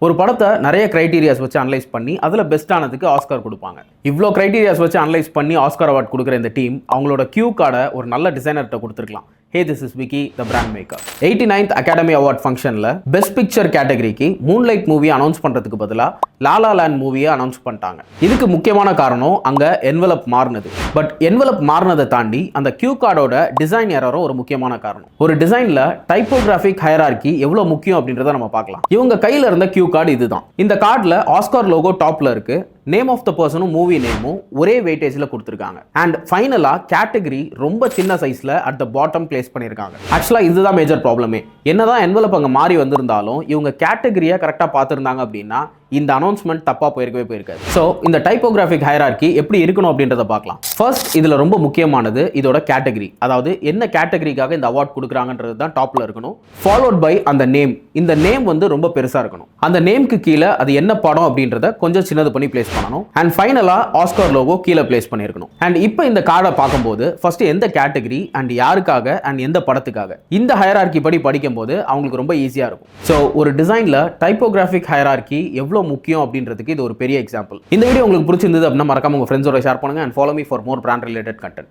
ஒரு படத்தை நிறைய கிரைட்டீரியாஸ் வச்சு அனலைஸ் பண்ணி அதில் பெஸ்ட்டானதுக்கு ஆஸ்கார் கொடுப்பாங்க. இவ்வளோ கிரைட்டீரியாஸ் வச்சு அனலைஸ் பண்ணி ஆஸ்கார் அவார்ட் கொடுக்குற இந்த டீம் அவங்களோட கியூ கார்டை ஒரு நல்ல டிசைனர்கிட்ட கொடுத்துருக்கலாம். Hey, this is Vicky, the brand maker. 89th Academy Award ஃபங்க்ஷனில் பெஸ்ட் பிக்சர் கேட்டகரிக்கு மூன்லைட் மூவியை அனௌன்ஸ் பண்ணுறதுக்கு பதிலாக லாலா லேண்ட் மூவியை அனௌன்ஸ் பண்ணிட்டாங்க. இதுக்கு முக்கியமான காரணம் அங்கே என்வலப் மாறினது. பட் என்வலப் மாறினதை தாண்டி அந்த கியூ கார்டோட டிசைன் எரரும் ஒரு முக்கியமான காரணம். ஒரு டிசைனில் டைப்போகிராஃபிக் ஹையரார்கி எவ்வளோ முக்கியம் அப்படின்றத நம்ம பார்க்கலாம். இவங்க கையில் இருந்த கியூ கார்டு இதுதான். இந்த கார்டில் ஆஸ்கார் லோகோ டாப்பில் இருக்கு. நேம் ஆஃப் த பர்சனும் மூவி நேமும் ஒரே வெயிட்டேஜில் கொடுத்துருக்காங்க. அண்ட் ஃபைனலாக கேட்டகரி ரொம்ப சின்ன சைஸில் அட் த பாட்டம் பிளேஸ் பண்ணியிருக்காங்க. ஆக்சுவலாக இதுதான் மேஜர் ப்ராப்ளமே. என்னதான் என்வலப் அங்கே மாறி வந்திருந்தாலும் இவங்க கேட்டகரியை கரெக்டாக பார்த்துருந்தாங்க அப்படின்னா இந்த அனௌன்ஸ்மெண்ட் தப்பாக போயிருக்காது. ஸோ இந்த டைப்போகிராஃபிக் ஹையரார்கி எப்படி இருக்கணும் அப்படின்றத பார்க்கலாம். ஃபர்ஸ்ட் இதில் ரொம்ப முக்கியமானது இதோட கேட்டகரி, அதாவது என்ன கேட்டகரிக்காக இந்த அவார்ட் கொடுக்குறாங்கன்றது தான் டாப்பில் இருக்கணும். ஃபாலோட் பை அந்த நேம். இந்த நேம் வந்து ரொம்ப பெருசாக இருக்கணும். அந்த நேம்க்கு கீழே அது என்ன படம் அப்படின்றத கொஞ்சம் சின்னது பண்ணி பிளேஸ் பண்ணணும். அண்ட் ஃபைனலாக ஆஸ்கார் லோகோ கீழே பிளேஸ் பண்ணியிருக்கணும். அண்ட் இப்போ இந்த கார்டை பார்க்கும்போது ஃபர்ஸ்ட் எந்த கேட்டகரி அண்ட் யாருக்காக அண்ட் எந்த படத்துக்காக இந்த ஹையரார்கி படி படிக்கும்போது அவங்களுக்கு ரொம்ப ஈஸியாக இருக்கும். ஸோ ஒரு டிசைனில் டைப்போகிராஃபிக் ஹையரார்கி எவ்வளோ முக்கியம் அப்படின்றதுக்கு இது ஒரு பெரிய எக்ஸாம்பிள். இந்த வீடியோ உங்களுக்கு பிடிச்சிருந்தது அப்படின்னா மறக்காம உங்க ஃப்ரெண்ட்ஸோட ஷேர் பண்ணுங்க. And follow me for more brand related content.